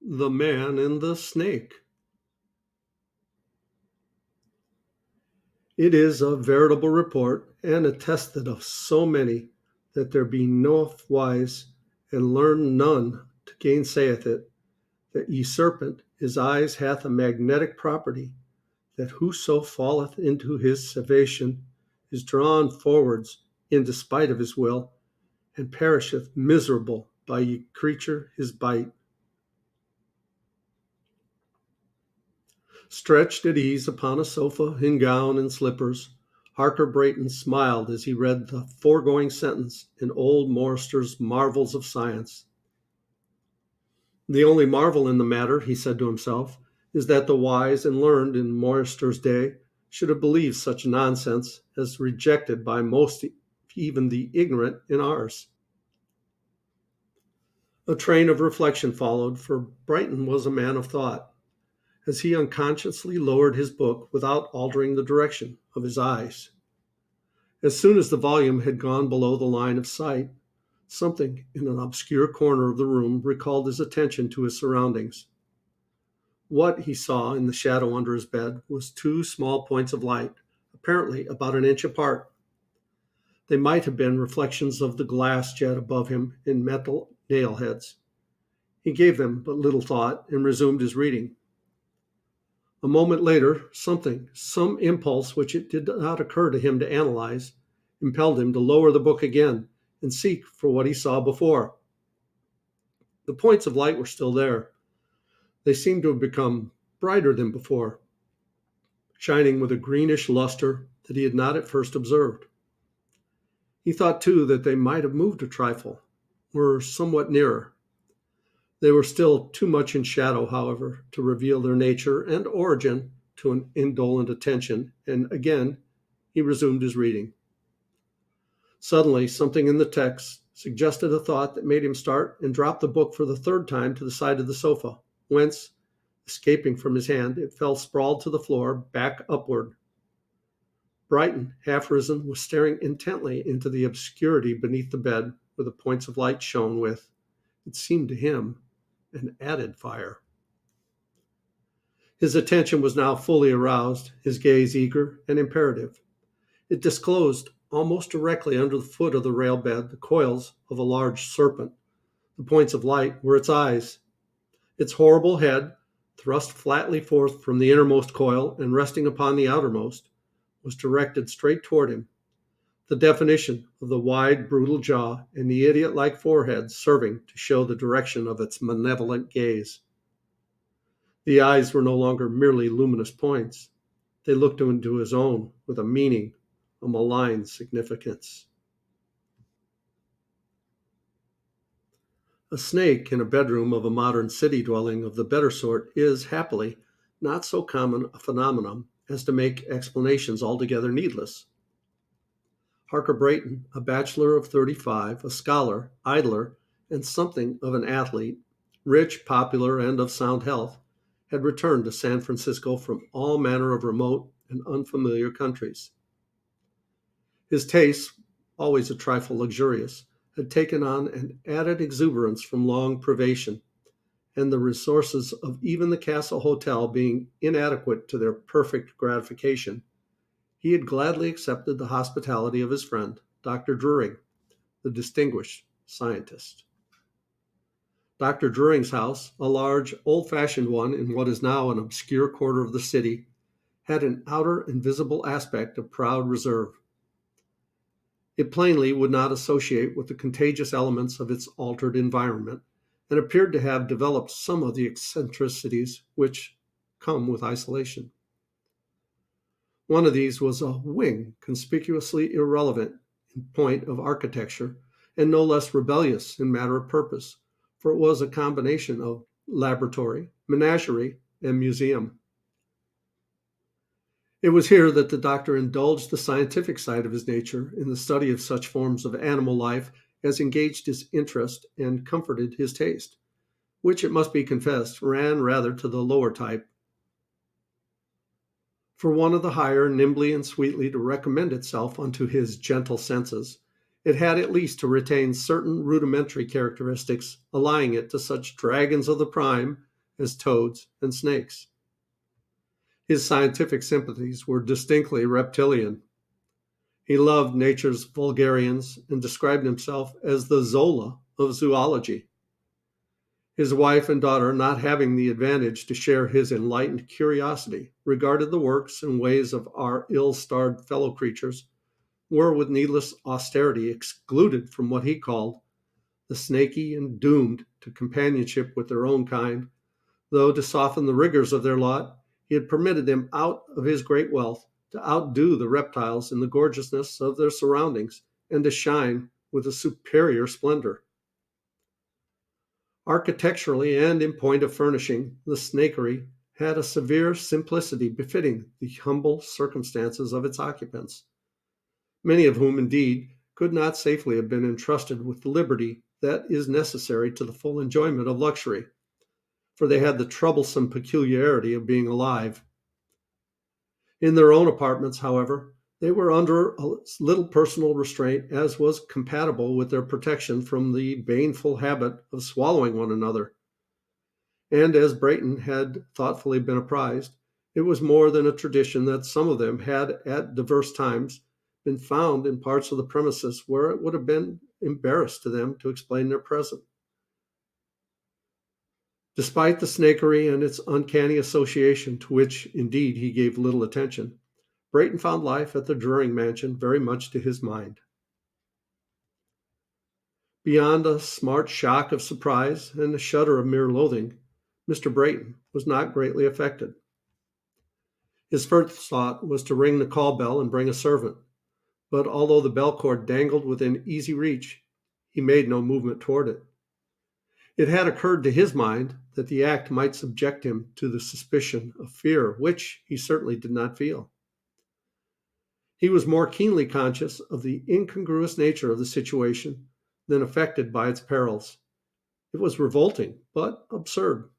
The Man and the Snake. It is a veritable report, and attested of so many, that there be no wise and learned none to gainsayeth it, that ye serpent his eyes hath a magnetic property, that whoso falleth into his savation is drawn forwards in despite of his will, and perisheth miserable by ye creature his bite. Stretched at ease upon a sofa in gown and slippers, Harker Brayton smiled as he read the foregoing sentence in old Morster's Marvels of Science. The only marvel in the matter, he said to himself, is that the wise and learned in Morster's day should have believed such nonsense as rejected by most, even the ignorant, in ours. A train of reflection followed, for Brighton was a man of thought, as he unconsciously lowered his book without altering the direction of his eyes. As soon as the volume had gone below the line of sight, something in an obscure corner of the room recalled his attention to his surroundings. What he saw in the shadow under his bed was two small points of light, apparently about an inch apart. They might have been reflections of the glass jet above him in metal nail heads. He gave them but little thought and resumed his reading. A moment later, some impulse which it did not occur to him to analyze, impelled him to lower the book again and seek for what he saw before. The points of light were still there. They seemed to have become brighter than before, shining with a greenish luster that he had not at first observed. He thought, too, that they might have moved a trifle, were somewhat nearer. They were still too much in shadow, however, to reveal their nature and origin to an indolent attention, and again he resumed his reading. Suddenly, something in the text suggested a thought that made him start and drop the book for the third time to the side of the sofa, whence, escaping from his hand, it fell sprawled to the floor, back upward. Brighton, half risen, was staring intently into the obscurity beneath the bed where the points of light shone with, it seemed to him, an added fire. His attention was now fully aroused, his gaze eager and imperative. It disclosed, almost directly under the foot of the rail bed, the coils of a large serpent. The points of light were its eyes. Its horrible head, thrust flatly forth from the innermost coil and resting upon the outermost, was directed straight toward him, the definition of the wide, brutal jaw and the idiot-like forehead serving to show the direction of its malevolent gaze. The eyes were no longer merely luminous points. They looked into his own with a meaning, a malign significance. A snake in a bedroom of a modern city dwelling of the better sort is, happily, not so common a phenomenon as to make explanations altogether needless. Harker Brayton, a bachelor of 35, a scholar, idler, and something of an athlete, rich, popular, and of sound health, had returned to San Francisco from all manner of remote and unfamiliar countries. His tastes, always a trifle luxurious, had taken on an added exuberance from long privation, and the resources of even the Castle Hotel being inadequate to their perfect gratification, he had gladly accepted the hospitality of his friend, Dr. Druring, the distinguished scientist. Dr. Druring's house, a large, old-fashioned one in what is now an obscure quarter of the city, had an outer and visible aspect of proud reserve. It plainly would not associate with the contagious elements of its altered environment, and appeared to have developed some of the eccentricities which come with isolation. One of these was a wing conspicuously irrelevant in point of architecture, and no less rebellious in matter of purpose, for it was a combination of laboratory, menagerie, and museum. It was here that the doctor indulged the scientific side of his nature in the study of such forms of animal life as engaged his interest and comforted his taste, which, it must be confessed, ran rather to the lower type. For one of the higher nimbly and sweetly to recommend itself unto his gentle senses, it had at least to retain certain rudimentary characteristics allying it to such dragons of the prime as toads and snakes. His scientific sympathies were distinctly reptilian. He loved nature's vulgarians and described himself as the Zola of zoology. His wife and daughter, not having the advantage to share his enlightened curiosity, regarded the works and ways of our ill starred fellow creatures, were with needless austerity excluded from what he called the snaky and doomed to companionship with their own kind, though to soften the rigors of their lot, he had permitted them out of his great wealth to outdo the reptiles in the gorgeousness of their surroundings and to shine with a superior splendor. Architecturally and in point of furnishing, the snakery had a severe simplicity befitting the humble circumstances of its occupants, many of whom, indeed, could not safely have been entrusted with the liberty that is necessary to the full enjoyment of luxury, for they had the troublesome peculiarity of being alive. In their own apartments, however, they were under a little personal restraint, as was compatible with their protection from the baneful habit of swallowing one another. And as Brayton had thoughtfully been apprised, it was more than a tradition that some of them had at divers times been found in parts of the premises where it would have been embarrassed to them to explain their presence. Despite the snakery and its uncanny association, to which indeed he gave little attention, Brayton found life at the Druring mansion very much to his mind. Beyond a smart shock of surprise and a shudder of mere loathing, Mr. Brayton was not greatly affected. His first thought was to ring the call bell and bring a servant, but although the bell cord dangled within easy reach, he made no movement toward it. It had occurred to his mind that the act might subject him to the suspicion of fear, which he certainly did not feel. He was more keenly conscious of the incongruous nature of the situation than affected by its perils. It was revolting, but absurd.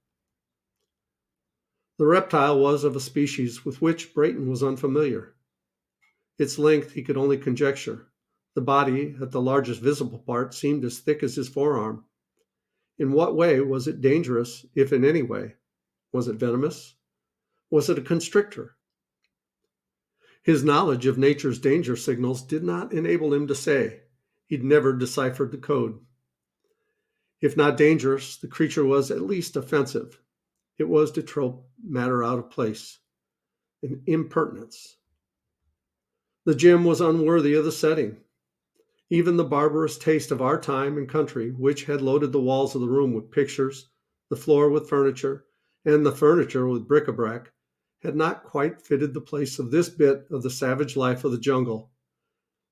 The reptile was of a species with which Brayton was unfamiliar. Its length he could only conjecture. The body, at the largest visible part, seemed as thick as his forearm. In what way was it dangerous, if in any way? Was it venomous? Was it a constrictor? His knowledge of nature's danger signals did not enable him to say. He'd never deciphered the code. If not dangerous, the creature was at least offensive. It was de trop matter out of place, an impertinence. The gym was unworthy of the setting. Even the barbarous taste of our time and country, which had loaded the walls of the room with pictures, the floor with furniture, and the furniture with bric-a-brac, had not quite fitted the place of this bit of the savage life of the jungle.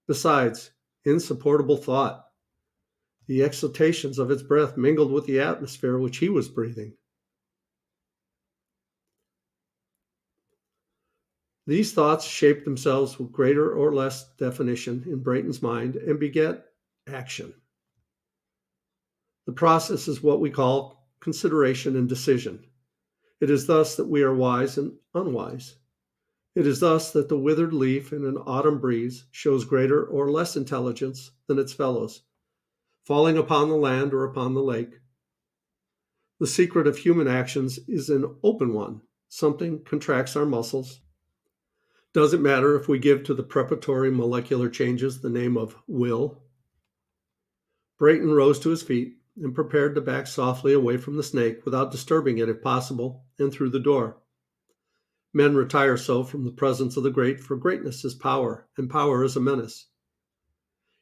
Besides, insupportable thought, the exhalations of its breath mingled with the atmosphere which he was breathing. These thoughts shaped themselves with greater or less definition in Brayton's mind and beget action. The process is what we call consideration and decision. It is thus that we are wise and unwise. It is thus that the withered leaf in an autumn breeze shows greater or less intelligence than its fellows, falling upon the land or upon the lake. The secret of human actions is an open one. Something contracts our muscles. Does it matter if we give to the preparatory molecular changes the name of will? Brayton rose to his feet and prepared to back softly away from the snake without disturbing it if possible, and through the door. Men retire so from the presence of the great, for greatness is power, and power is a menace.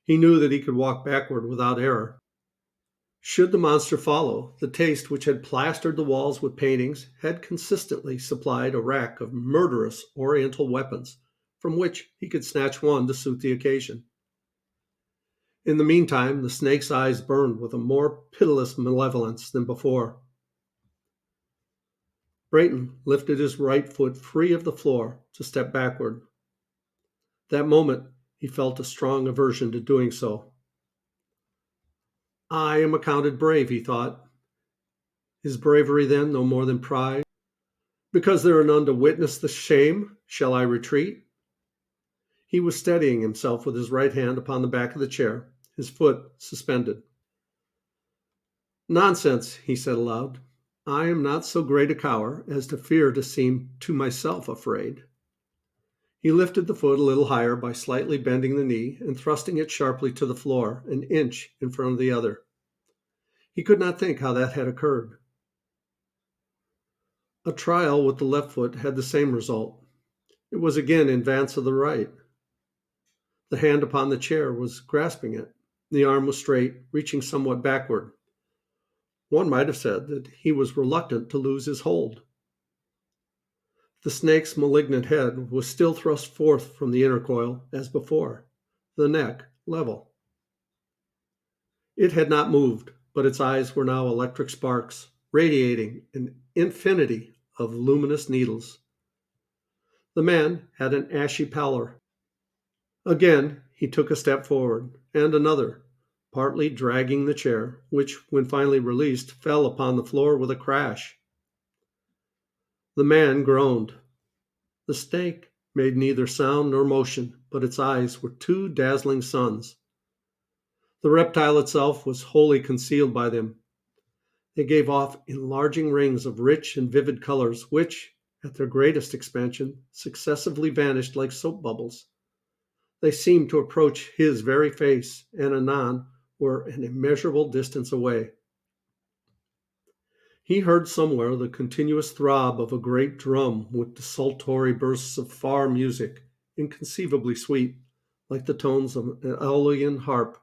He knew that he could walk backward without error. Should the monster follow, the taste which had plastered the walls with paintings had consistently supplied a rack of murderous oriental weapons, from which he could snatch one to suit the occasion. In the meantime, the snake's eyes burned with a more pitiless malevolence than before. Brayton lifted his right foot free of the floor to step backward. That moment, he felt a strong aversion to doing so. I am accounted brave, he thought. Is bravery, then, no more than pride? Because there are none to witness the shame, shall I retreat? He was steadying himself with his right hand upon the back of the chair, his foot suspended. Nonsense, he said aloud. I am not so great a coward as to fear to seem to myself afraid. He lifted the foot a little higher by slightly bending the knee and thrusting it sharply to the floor, an inch in front of the other. He could not think how that had occurred. A trial with the left foot had the same result. It was again in advance of the right. The hand upon the chair was grasping it. The arm was straight, reaching somewhat backward. One might have said that he was reluctant to lose his hold. The snake's malignant head was still thrust forth from the inner coil as before, the neck level. It had not moved, but its eyes were now electric sparks, radiating an infinity of luminous needles. The man had an ashy pallor. Again he took a step forward, and another, partly dragging the chair, which, when finally released, fell upon the floor with a crash. The man groaned. The snake made neither sound nor motion, but its eyes were two dazzling suns. The reptile itself was wholly concealed by them. They gave off enlarging rings of rich and vivid colors, which, at their greatest expansion, successively vanished like soap bubbles. They seemed to approach his very face, and anon were an immeasurable distance away. He heard somewhere the continuous throb of a great drum with desultory bursts of far music, inconceivably sweet, like the tones of an Aeolian harp.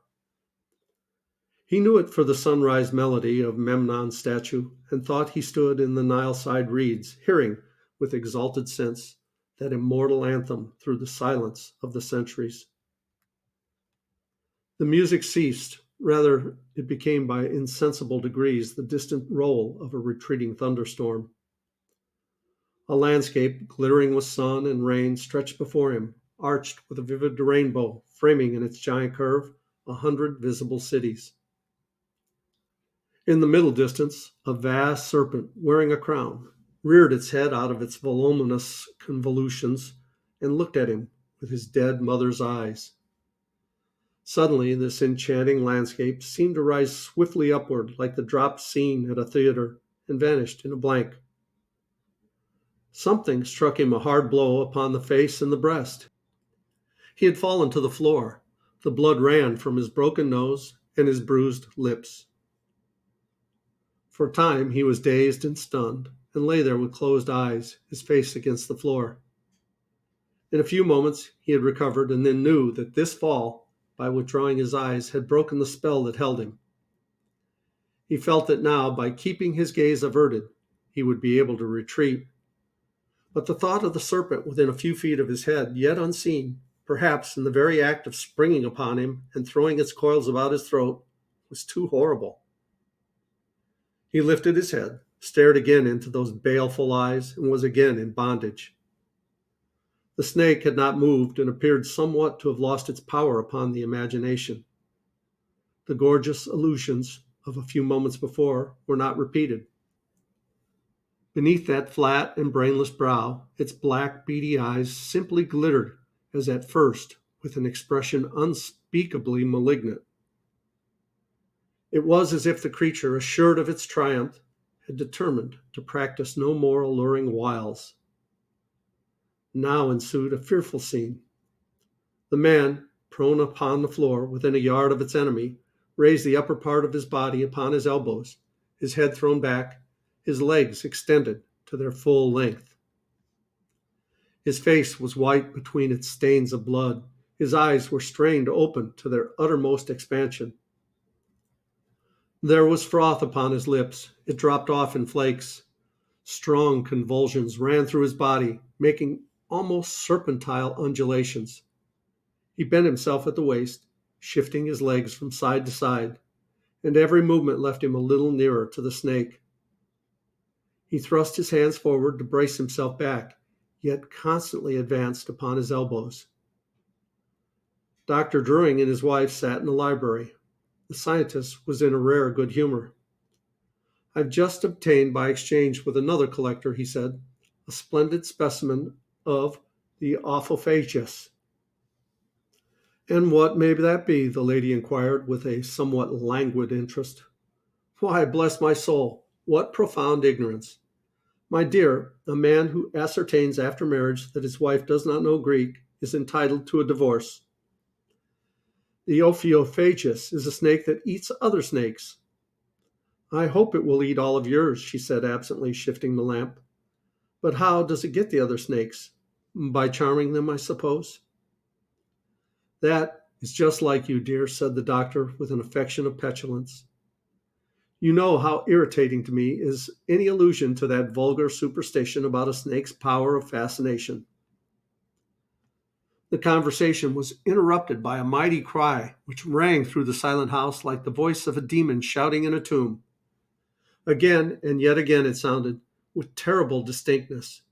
He knew it for the sunrise melody of Memnon's statue, and thought he stood in the Nile-side reeds, hearing, with exalted sense, that immortal anthem through the silence of the centuries. The music ceased; rather it became by insensible degrees the distant roll of a retreating thunderstorm. A landscape, glittering with sun and rain, stretched before him, arched with a vivid rainbow, framing in its giant curve 100 visible cities. In the middle distance, a vast serpent, wearing a crown, reared its head out of its voluminous convolutions and looked at him with his dead mother's eyes. Suddenly, this enchanting landscape seemed to rise swiftly upward like the dropped scene at a theater, and vanished in a blank. Something struck him a hard blow upon the face and the breast. He had fallen to the floor. The blood ran from his broken nose and his bruised lips. For a time he was dazed and stunned, and lay there with closed eyes, his face against the floor. In a few moments he had recovered, and then knew that this fall, by withdrawing his eyes, had broken the spell that held him. He felt that now, by keeping his gaze averted, he would be able to retreat. But the thought of the serpent within a few feet of his head, yet unseen, perhaps in the very act of springing upon him and throwing its coils about his throat, was too horrible. He lifted his head, stared again into those baleful eyes, and was again in bondage. The snake had not moved, and appeared somewhat to have lost its power upon the imagination. The gorgeous illusions of a few moments before were not repeated. Beneath that flat and brainless brow, its black, beady eyes simply glittered as at first, with an expression unspeakably malignant. It was as if the creature, assured of its triumph, had determined to practice no more alluring wiles. Now ensued a fearful scene. The man, prone upon the floor within a yard of its enemy, raised the upper part of his body upon his elbows, his head thrown back, his legs extended to their full length. His face was white between its stains of blood. His eyes were strained open to their uttermost expansion. There was froth upon his lips. It dropped off in flakes. Strong convulsions ran through his body, making almost serpentine undulations. He bent himself at the waist, shifting his legs from side to side, and every movement left him a little nearer to the snake. He thrust his hands forward to brace himself back, yet constantly advanced upon his elbows. Dr. Druring and his wife sat in the library. The scientist was in a rare good humor. "I've just obtained by exchange with another collector," he said, "a splendid specimen of the Ophiophagus." "And what may that be?" the lady inquired with a somewhat languid interest. "Why, bless my soul, What profound ignorance. My dear, a man who ascertains after marriage that his wife does not know Greek is entitled to a divorce. The Ophiophagus is a snake that eats other snakes. I hope it will eat all of yours, she said absently, shifting the lamp. But how does it get the other snakes? By charming them, I suppose. That is just like you, dear, said the doctor with an affection of petulance. You know how irritating to me is any allusion to that vulgar superstition about a snake's power of fascination. The conversation was interrupted by a mighty cry which rang through the silent house like the voice of a demon shouting in a tomb. Again and yet again it sounded, with terrible distinctness.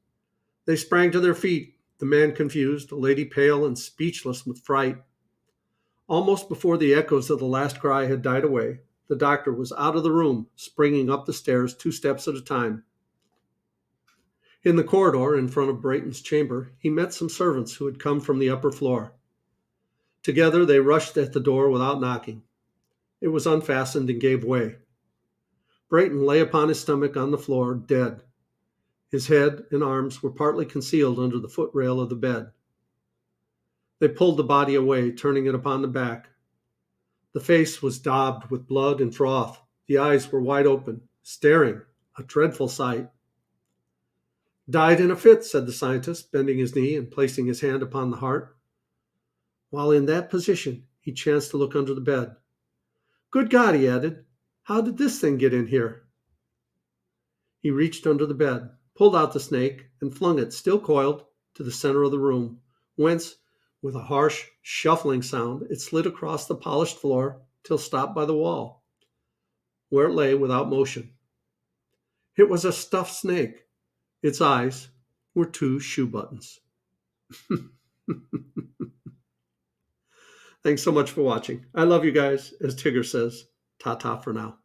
They sprang to their feet, the man confused, the lady pale and speechless with fright. Almost before the echoes of the last cry had died away, the doctor was out of the room, springing up the stairs 2 steps at a time. In the corridor in front of Brayton's chamber, he met some servants who had come from the upper floor. Together they rushed at the door without knocking. It was unfastened and gave way. Brayton lay upon his stomach on the floor, dead. His head and arms were partly concealed under the footrail of the bed. They pulled the body away, turning it upon the back. The face was daubed with blood and froth. The eyes were wide open, staring, a dreadful sight. Died in a fit, said the scientist, bending his knee and placing his hand upon the heart. While in that position, he chanced to look under the bed. Good God, he added, how did this thing get in here? He reached under the bed, pulled out the snake, and flung it, still coiled, to the center of the room, whence, with a harsh, shuffling sound, it slid across the polished floor till stopped by the wall, where it lay without motion. It was a stuffed snake. Its eyes were 2 shoe buttons. Thanks so much for watching. I love you guys. As Tigger says, ta-ta for now.